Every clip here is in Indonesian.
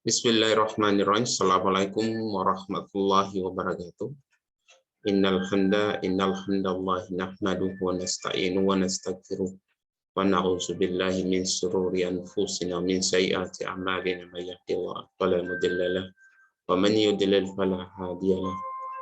Bismillahirrahmanirrahim. Assalamualaikum warahmatullahi wabarakatuh. Innal hamdallahi nahmaduhu wa nasta'inuhu wa nastaghfiruh wa na'udzu billahi min shururi anfusina min sayyiati a'malina may yahdihillahu fala mudilla lahu wa man yudlil fala hadiya lahu.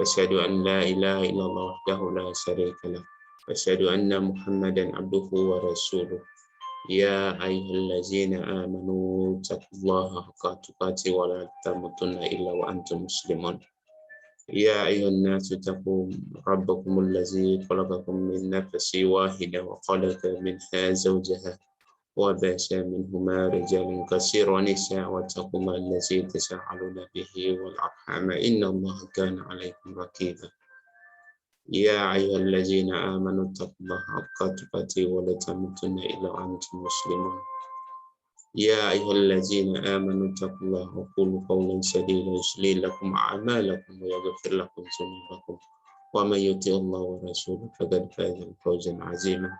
Asyhadu an la ilaha illallah wahdahu la syarika lahu wa asyhadu anna Muhammadan abduhu wa rasuluh. Ya ayyuhallazina amanu taqullaha haqqa tuqatih wa la tamutunna illa wa antum muslimun. Ya ayyuhan nasu taqu rabbakumul ladzi khalaqakum min nafsin wahidah wa khalaqa minha zawjaha wa basa minhuma rijalan katsiran wa nisaa wa taqullaha alladzi tasaaluna bihi wal arham innallaha kana 'alaykum raqiba. Ya ayyuhallazina amanu taqullaha haqqa tuqatih wa la tamutunna illa wa antum muslimun. Ya ayyuhallazina amanu taqullaha wa qulu qawlan sadida yuslih lakum a'malakum wa yaghfir lakum dhunubakum wa may yuti'illah wa rasulahu faqad faza fawzan 'azima.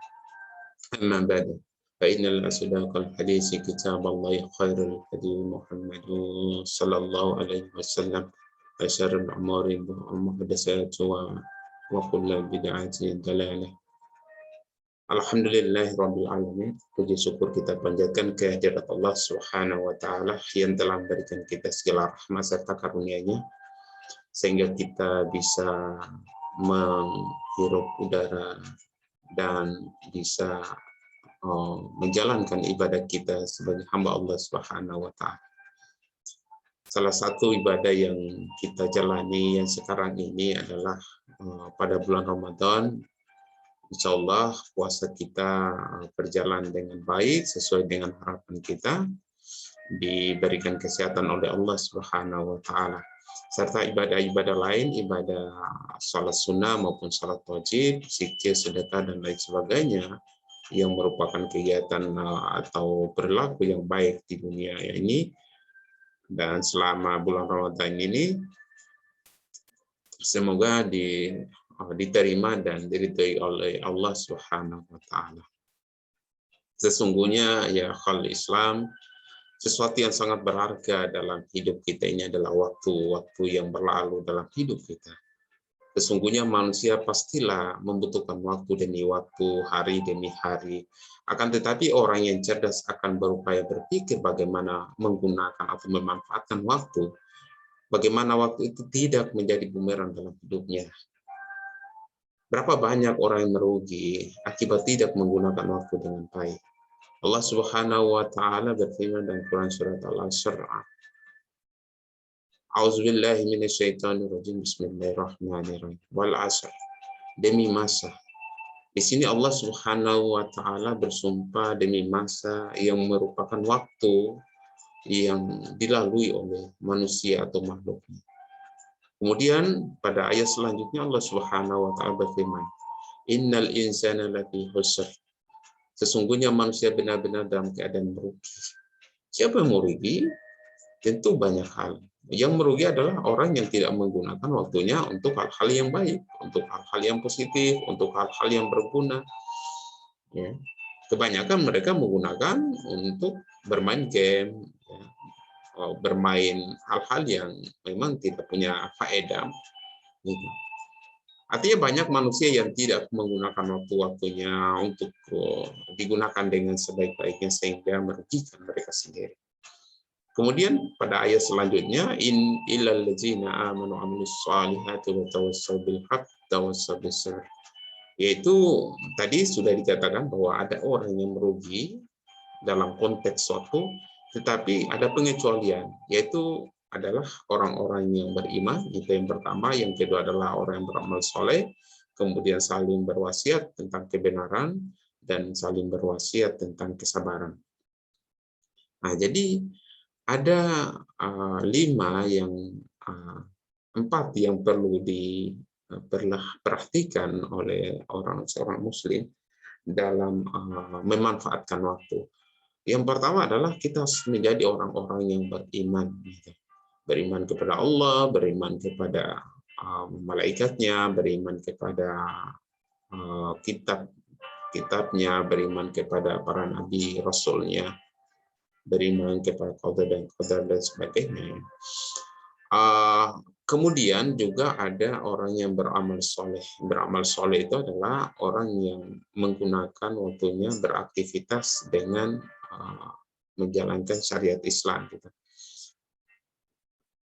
Amma ba'du fa innal asdaqal haditsi kitaballahi khairul hadi Muhammadun sallallahu alaihi wasallam wa syarrul umuri muhdatsatuha wa kullu bid'atin dalalah. Alhamdulillahirabbil alamin. Puji syukur kita panjatkan kehadirat Allah Subhanahu wa taala yang telah memberikan kita segala rahmat serta karunia-Nya sehingga kita bisa menghirup udara dan bisa menjalankan ibadah kita sebagai hamba Allah Subhanahu wa taala. Salah satu ibadah yang kita jalani yang sekarang ini adalah pada bulan Ramadan. Insya Allah puasa kita berjalan dengan baik sesuai dengan harapan kita, diberikan kesehatan oleh Allah Subhanahu wa taala. Serta ibadah-ibadah lain, ibadah salat sunnah maupun salat wajib, zikir, sedekah dan lain sebagainya yang merupakan kegiatan atau perilaku yang baik di dunia ini. Dan selama bulan Ramadan ini semoga diterima dan diridhoi oleh Allah Subhanahu wa taala. Sesungguhnya ya khal Islam, sesuatu yang sangat berharga dalam hidup kita ini adalah waktu-waktu yang berlalu dalam hidup kita. Sesungguhnya manusia pastilah membutuhkan waktu demi waktu, hari demi hari. Akan tetapi orang yang cerdas akan berupaya berpikir bagaimana menggunakan atau memanfaatkan waktu. Bagaimana waktu itu tidak menjadi bumerang dalam hidupnya. Berapa banyak orang yang merugi akibat tidak menggunakan waktu dengan baik. Allah Subhanahu wa taala berfirman dalam Quran surat Al-Asr. A'udzubillahi minasyaitonirrajim. Bismillahirrahmanirrahim. Wal 'asr. Demi masa. Di sini Allah Subhanahu wa taala bersumpah demi masa yang merupakan waktu yang dilalui oleh manusia atau makhluknya. Kemudian pada ayat selanjutnya Allah Subhanahu wa taala berfirman, "Innal insana lafi khusr." Sesungguhnya manusia benar-benar dalam keadaan merugi. Siapa yang merugi? Tentu banyak hal. Yang merugi adalah orang yang tidak menggunakan waktunya untuk hal-hal yang baik, untuk hal-hal yang positif, untuk hal-hal yang berguna. Ya. Kebanyakan mereka menggunakan untuk bermain game, ya, bermain hal-hal yang memang tidak punya faedah. Gitu. Artinya banyak manusia yang tidak menggunakan waktu-waktunya untuk digunakan dengan sebaik-baiknya sehingga merugikan mereka sendiri. Kemudian pada ayat selanjutnya, in illal ladzina amanu wa amilus solihati wa tawassaw bil haqq tawassaw bis sabr. Yaitu tadi sudah dikatakan bahwa ada orang yang merugi dalam konteks suatu, tetapi ada pengecualian, yaitu adalah orang-orang yang beriman, itu yang pertama. Yang kedua adalah orang yang beramal soleh, kemudian saling berwasiat tentang kebenaran, dan saling berwasiat tentang kesabaran. Nah, jadi ada 4 yang perlu diperhatikan oleh seorang muslim dalam memanfaatkan waktu. Yang pertama adalah kita harus menjadi orang-orang yang beriman. Beriman kepada Allah, beriman kepada malaikatnya, beriman kepada kitabnya, beriman kepada para nabi, rasulnya. beriman kepada qada dan qadar dan sebagainya. Kemudian juga ada orang yang beramal soleh. Beramal soleh itu adalah orang yang menggunakan waktunya beraktivitas dengan menjalankan syariat Islam.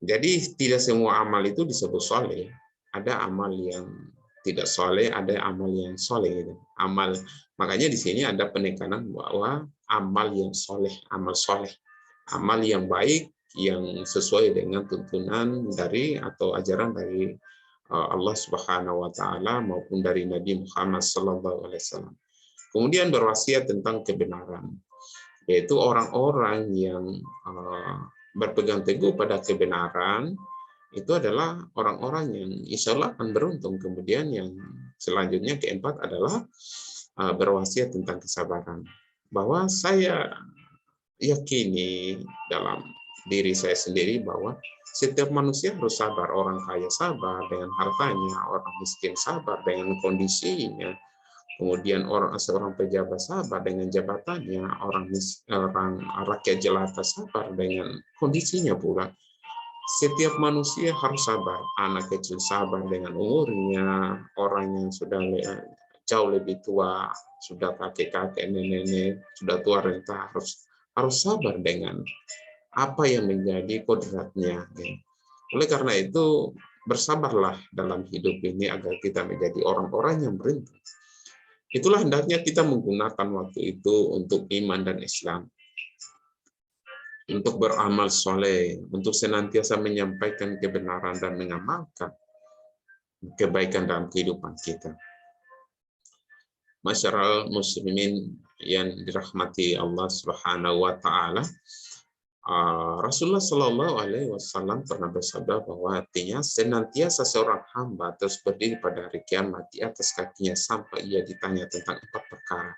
Jadi tidak semua amal itu disebut soleh. Ada amal yang tidak soleh, ada amal yang soleh. Makanya di sini ada penekanan bahwa amal yang soleh, amal yang baik, yang sesuai dengan tuntunan dari atau ajaran dari Allah Subhanahu wa taala maupun dari Nabi Muhammad sallallahu alaihi wasallam. Kemudian berwasiat tentang kebenaran, yaitu orang-orang yang berpegang teguh pada kebenaran itu adalah orang-orang yang insya Allah akan beruntung. Kemudian yang selanjutnya keempat adalah berwasiat tentang kesabaran, bahwa saya yakini dalam diri saya sendiri bahwa setiap manusia harus sabar. Orang kaya sabar dengan hartanya, orang miskin sabar dengan kondisinya, kemudian seorang pejabat sabar dengan jabatannya, orang rakyat jelata sabar dengan kondisinya pula. Setiap manusia harus sabar. Anak kecil sabar dengan umurnya, orang yang sudah jauh lebih tua, sudah kakek-kakek, nenek-nenek, sudah tua renta, harus sabar dengan apa yang menjadi kodratnya. Oleh karena itu, bersabarlah dalam hidup ini agar kita menjadi orang-orang yang beruntung. Itulah hendaknya kita menggunakan waktu itu untuk iman dan Islam, untuk beramal soleh, untuk senantiasa menyampaikan kebenaran dan mengamalkan kebaikan dalam kehidupan kita. Masyarul muslimin yang dirahmati Allah Subhanahu wa taala, Rasulullah Shallallahu Alaihi Wasallam pernah bersabda bahwa artinya senantiasa seorang hamba terus berdiri pada hari kiamat di atas kakinya sampai ia ditanya tentang 4 perkara.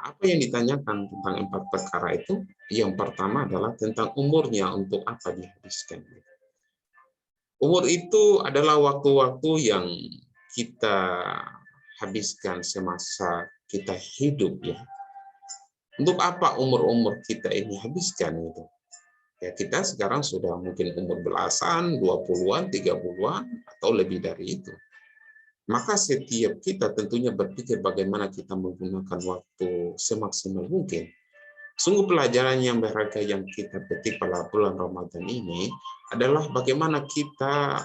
Apa yang ditanyakan tentang 4 perkara itu? Yang pertama adalah tentang umurnya, untuk apa dihabiskan. Umur itu adalah waktu-waktu yang kita habiskan semasa kita hidup, ya. Untuk apa umur-umur kita ini habiskan itu? Ya, kita sekarang sudah mungkin umur belasan, 20-an, 30-an, atau lebih dari itu. Maka setiap kita tentunya berpikir bagaimana kita menggunakan waktu semaksimal mungkin. Sungguh pelajaran yang berharga yang kita petik pada bulan Ramadan ini adalah bagaimana kita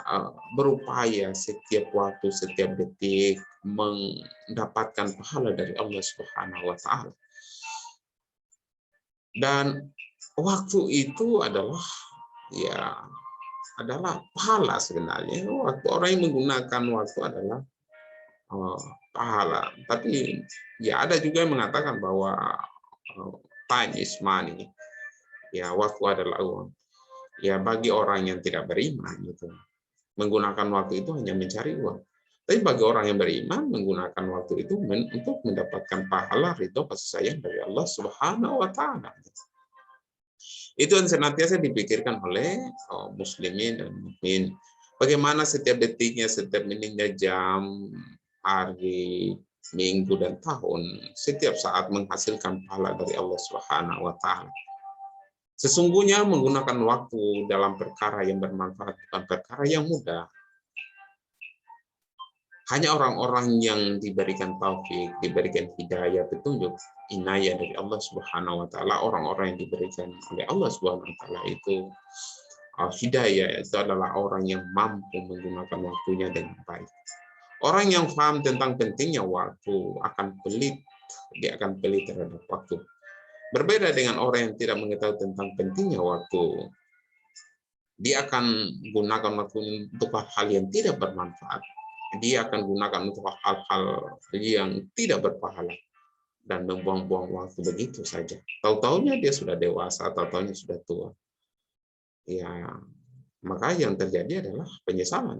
berupaya setiap waktu, setiap detik mendapatkan pahala dari Allah Subhanahu wa taala. Dan waktu itu adalah pahala sebenarnya. Waktu orang yang menggunakan waktu adalah pahala. Tapi ya ada juga yang mengatakan bahwa time is money. Ya, waktu adalah uang. Ya, bagi orang yang tidak beriman gitu, menggunakan waktu itu hanya mencari uang. Tapi bagi orang yang beriman, menggunakan waktu itu untuk mendapatkan pahala ridho kasih sayang dari Allah Subhanahu wa taala. Itu yang senantiasa dipikirkan oleh muslimin dan mukmin. Bagaimana setiap detiknya, setiap menitnya, jam, hari, minggu, dan tahun, setiap saat menghasilkan pahala dari Allah Subhanahu wa taala. Sesungguhnya menggunakan waktu dalam perkara yang bermanfaat bukan perkara yang mudah. Hanya orang-orang yang diberikan taufik, diberikan hidayah, petunjuk, inayah dari Allah Subhanahu wa taala, orang-orang yang diberikan oleh Allah Subhanahu wa taala itu hidayah, itu adalah orang yang mampu menggunakan waktunya dengan baik. Orang yang paham tentang pentingnya waktu akan pelit, dia akan pelit terhadap waktu. Berbeda dengan orang yang tidak mengetahui tentang pentingnya waktu. Dia akan gunakan waktu untuk hal yang tidak bermanfaat. Dia akan gunakan untuk hal-hal yang tidak berpahala dan membuang-buang waktu begitu saja. Tahu-taunya dia sudah dewasa, tahu-taunya sudah tua. Ya, maka yang terjadi adalah penyesalan.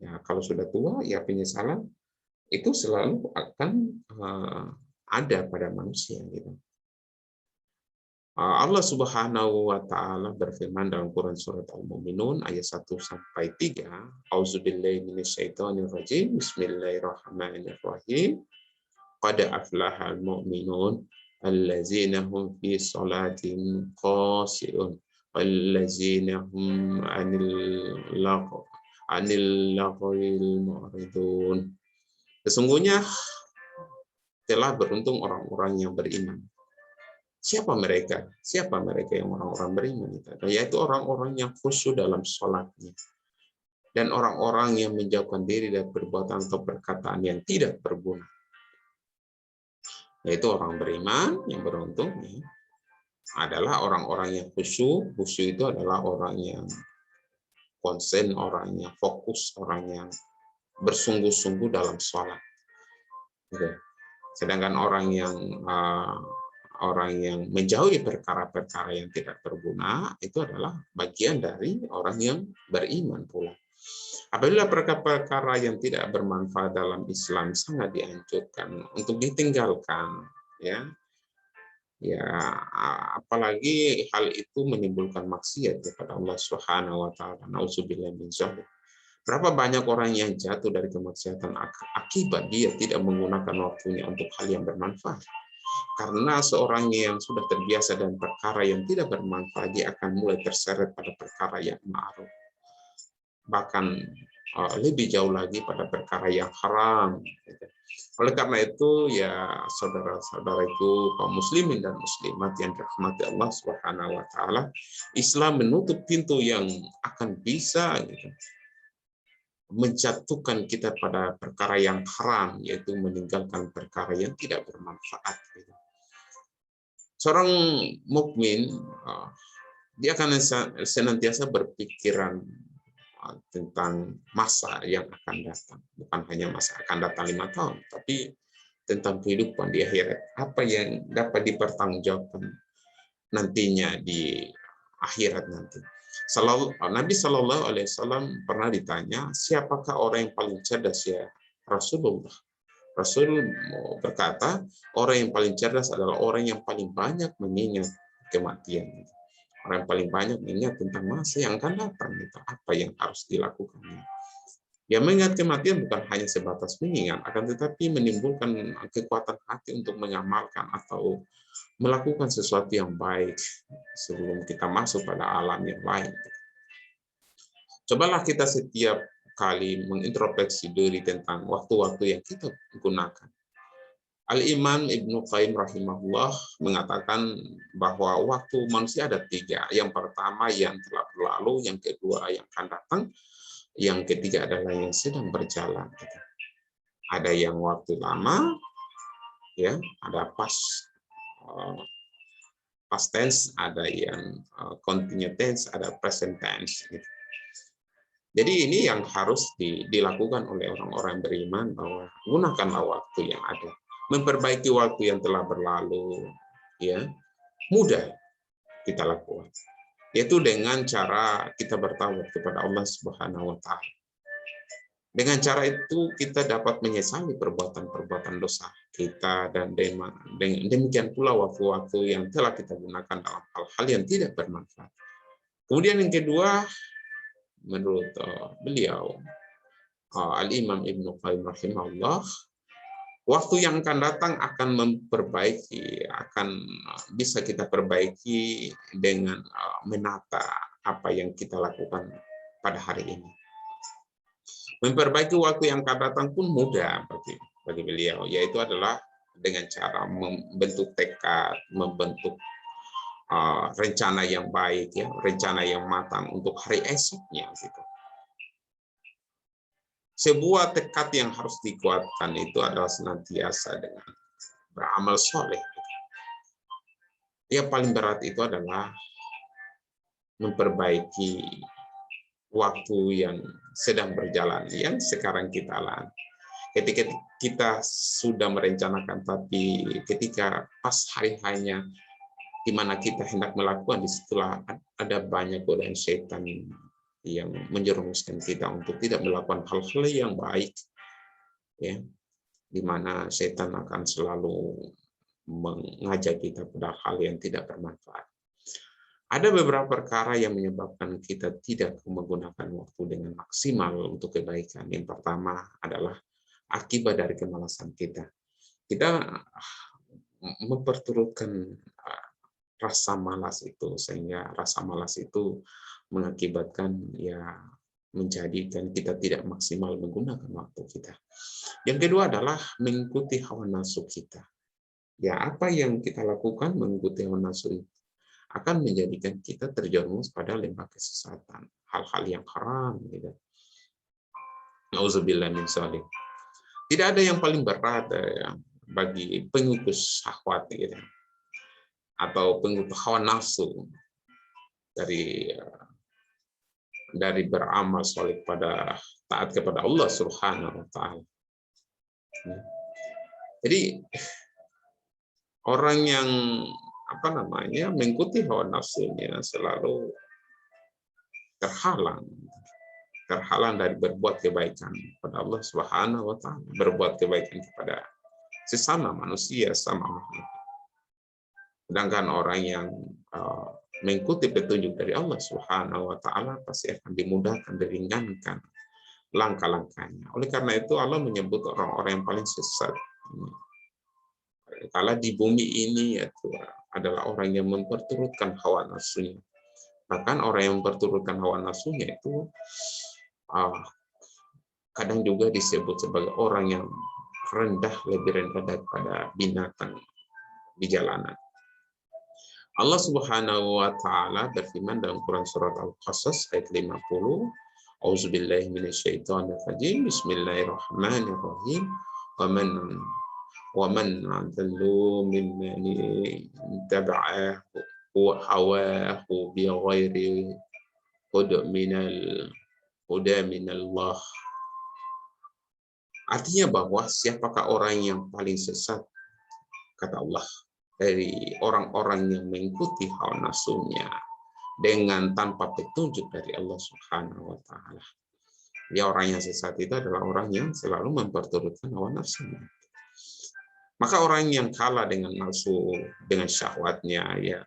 Ya, kalau sudah tua, ya penyesalan itu selalu akan ada pada manusia. Gitu. Allah Subhanahu wa taala berfirman dalam Quran surat Al-Mu'minun ayat 1-3, A'udzubillahi minasyaitonirrajim. Bismillahirrahmanirrahim. Qad aflahal mu'minun allazina hum fi sholatin khashi'un wallazina hum anil laghwil mu'ridun. Sesungguhnya telah beruntung orang-orang yang beriman. Siapa mereka? Siapa mereka yang orang-orang beriman itu? Yaitu orang-orang yang khusyuk dalam sholatnya. Dan orang-orang yang menjauhkan diri dari perbuatan atau perkataan yang tidak berguna. Yaitu orang beriman yang beruntung adalah orang-orang yang khusyuk. Khusyuk itu adalah orang yang konsen, orang yang fokus, orang yang bersungguh-sungguh dalam sholat. Sedangkan orang yang menjauhi perkara-perkara yang tidak berguna itu adalah bagian dari orang yang beriman pula. Apabila perkara-perkara yang tidak bermanfaat dalam Islam sangat dianjurkan untuk ditinggalkan, ya apalagi hal itu menimbulkan maksiat kepada Allah Subhanahu wa taala. Nauzubillah min dzalik. Berapa banyak orang yang jatuh dari kemaksiatan akibat dia tidak menggunakan waktunya untuk hal yang bermanfaat. Karena seorang yang sudah terbiasa dengan perkara yang tidak bermanfaat, dia akan mulai terseret pada perkara yang ma'ruf. Bahkan lebih jauh lagi pada perkara yang haram. Oleh karena itu, ya saudara-saudaraku kaum muslimin dan muslimat yang dirahmati Allah Subhanahu wa taala, Islam menutup pintu yang akan bisa menjatuhkan kita pada perkara yang haram, yaitu meninggalkan perkara yang tidak bermanfaat. Seorang mukmin dia akan senantiasa berpikiran tentang masa yang akan datang, bukan hanya masa akan datang 5 tahun, tapi tentang kehidupan di akhirat, apa yang dapat dipertanggungjawabkan nantinya di akhirat nanti. Nabi Shallallahu Alaihi Wasallam pernah ditanya, siapakah orang yang paling cerdas ya Rasulullah? Rasul berkata, orang yang paling cerdas adalah orang yang paling banyak mengingat kematian. Orang yang paling banyak mengingat tentang masa yang akan datang, itu apa yang harus dilakukan. Ya, mengingat kematian bukan hanya sebatas mengingat, akan tetapi menimbulkan kekuatan hati untuk mengamalkan atau melakukan sesuatu yang baik sebelum kita masuk pada alam yang lain. Cobalah kita setiap kali mengintrospeksi diri tentang waktu-waktu yang kita gunakan. Al-Imam Ibnu Qayyim rahimahullah mengatakan bahwa waktu manusia ada 3. Yang pertama yang telah berlalu, yang kedua yang akan datang, yang ketiga adalah yang sedang berjalan. Ada yang waktu lama, ya, ada past tense, ada yang continuous tense, ada present tense. Jadi ini yang harus dilakukan oleh orang-orang beriman, bahwa gunakanlah waktu yang ada. Memperbaiki waktu yang telah berlalu, ya mudah kita lakukan. Yaitu dengan cara kita bertawab kepada Allah Subhanahu wa taala. Dengan cara itu kita dapat menyesali perbuatan-perbuatan dosa kita, dan demikian pula waktu-waktu yang telah kita gunakan dalam hal-hal yang tidak bermanfaat. Kemudian yang kedua, menurut beliau Al-Imam Ibnu Qayyim rahimahullah, waktu yang akan datang akan bisa kita perbaiki dengan menata apa yang kita lakukan pada hari ini. Memperbaiki waktu yang akan datang pun mudah bagi beliau, yaitu adalah dengan cara membentuk tekad, membentuk rencana yang baik, ya, rencana yang matang untuk hari esoknya. Gitu. Sebuah tekad yang harus dikuatkan itu adalah senantiasa dengan beramal soleh. Yang paling berat itu adalah memperbaiki waktu yang sedang berjalan, yang sekarang kita alami. Ketika kita sudah merencanakan, tapi ketika pas hari-harinya di mana kita hendak melakukan, disitulah ada banyak godaan setan yang menjerumuskan kita untuk tidak melakukan hal-hal yang baik, ya, di mana setan akan selalu mengajak kita pada hal yang tidak bermanfaat. Ada beberapa perkara yang menyebabkan kita tidak menggunakan waktu dengan maksimal untuk kebaikan. Yang pertama adalah akibat dari kemalasan kita. Kita memperturutkan rasa malas itu, sehingga rasa malas itu mengakibatkan ya menjadikan kita tidak maksimal menggunakan waktu kita. Yang kedua adalah mengikuti hawa nafsu kita. Ya, apa yang kita lakukan mengikuti hawa nafsu itu akan menjadikan kita terjerumus pada lembah kesesatan, hal-hal yang haram gitu. Nauzubillah min dzalik. Tidak ada yang paling berat bagi pengikut syahwat gitu, atau pengikut hawa nafsu dari beramal soleh pada taat kepada Allah Subhanahu wa taala. Jadi orang yang mengikuti hawa nafsunya selalu terhalang dari berbuat kebaikan kepada Allah Subhanahu wa taala, berbuat kebaikan kepada sesama manusia, sama makhluk. Sedangkan orang yang mengikuti petunjuk dari Allah Subhanahu wa taala pasti akan dimudahkan, diringankan langkah-langkahnya. Oleh karena itu Allah menyebut orang-orang yang paling sesat kalau di bumi ini yaitu adalah orang yang memperturutkan hawa nafsunya. Bahkan orang yang memperturutkan hawa nafsunya itu kadang juga disebut sebagai orang yang rendah, lebih rendah daripada binatang di jalanan. Allah Subhanahu wa taala berfirman dalam Quran surat Al-Qasas ayat 50, Auzubillahi minasyaitonir rajim. Bismillahirrahmanirrahim. Wa man adallu mimman tabi'a hawahu bighairi huda minallah. Artinya bahwa siapakah orang yang paling sesat, kata Allah, dari orang-orang yang mengikuti hawa nafsunya dengan tanpa petunjuk dari Allah Subhanahu wa taala. Ya, orang yang sesat itu adalah orang yang selalu memperturutkan hawa nafsunya. Maka orang yang kalah dengan nafsu, dengan syahwatnya, ya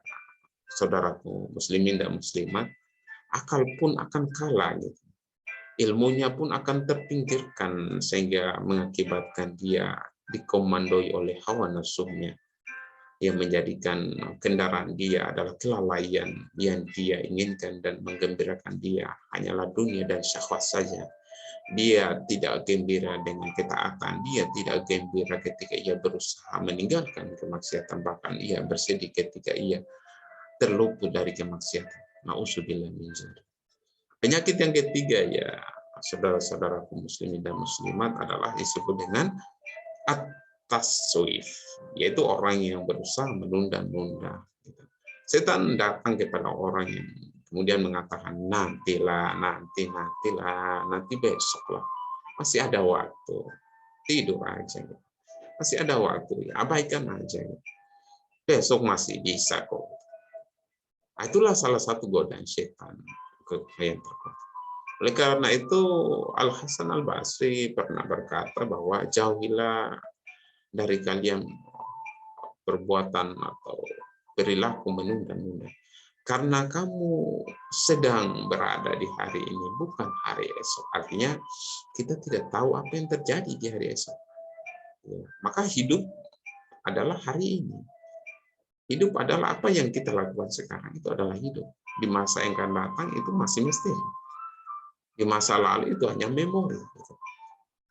saudaraku muslimin dan muslimat, akal pun akan kalah gitu. Ilmunya pun akan terpinggirkan sehingga mengakibatkan dia dikomandoi oleh hawa nafsunya yang menjadikan kendaraan dia adalah kelalaian yang dia inginkan dan menggembirakan dia hanyalah dunia dan syahwat saja. Dia tidak gembira dengan ketaatan, dia tidak gembira ketika ia berusaha meninggalkan kemaksiatan, bahkan ia bersedih ketika ia terluput dari kemaksiatan. Nauzubillah min dzalik. Penyakit yang ketiga ya saudara-saudaraku muslimin dan muslimat adalah disebut dengan at-taswif, yaitu orang yang berusaha menunda-nunda. Setan datang kepada orang yang kemudian mengatakan nantilah, nanti besok lah, masih ada waktu, tidur aja, masih ada waktu, abaikan aja, besok masih bisa kok. Itulah salah satu godaan setan yang terkuat. Oleh karena itu Al-Hasan Al-Basri pernah berkata bahwa jauhilah dari kalian perbuatan atau perilaku menunda-nunda. Karena kamu sedang berada di hari ini, bukan hari esok. Artinya kita tidak tahu apa yang terjadi di hari esok. Maka hidup adalah hari ini. Hidup adalah apa yang kita lakukan sekarang, itu adalah hidup. Di masa yang akan datang itu masih misteri. Di masa lalu itu hanya memori.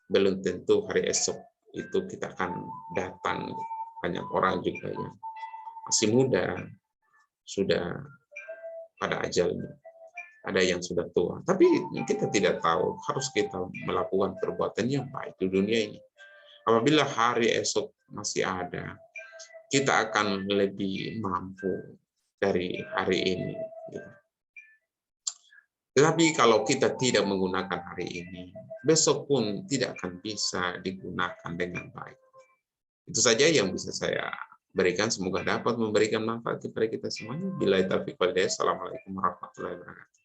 Belum tentu hari esok itu kita akan datang. Banyak orang juga yang masih muda, sudah pada ajalnya. Ada yang sudah tua. Tapi kita tidak tahu, harus kita melakukan perbuatan yang baik di dunia ini. Apabila hari esok masih ada, kita akan lebih mampu dari hari ini. Tetapi kalau kita tidak menggunakan hari ini, besok pun tidak akan bisa digunakan dengan baik. Itu saja yang bisa saya berikan. Semoga dapat memberikan manfaat kepada kita semuanya. Billahi taufiq wal hidayah. Assalamualaikum warahmatullahi wabarakatuh.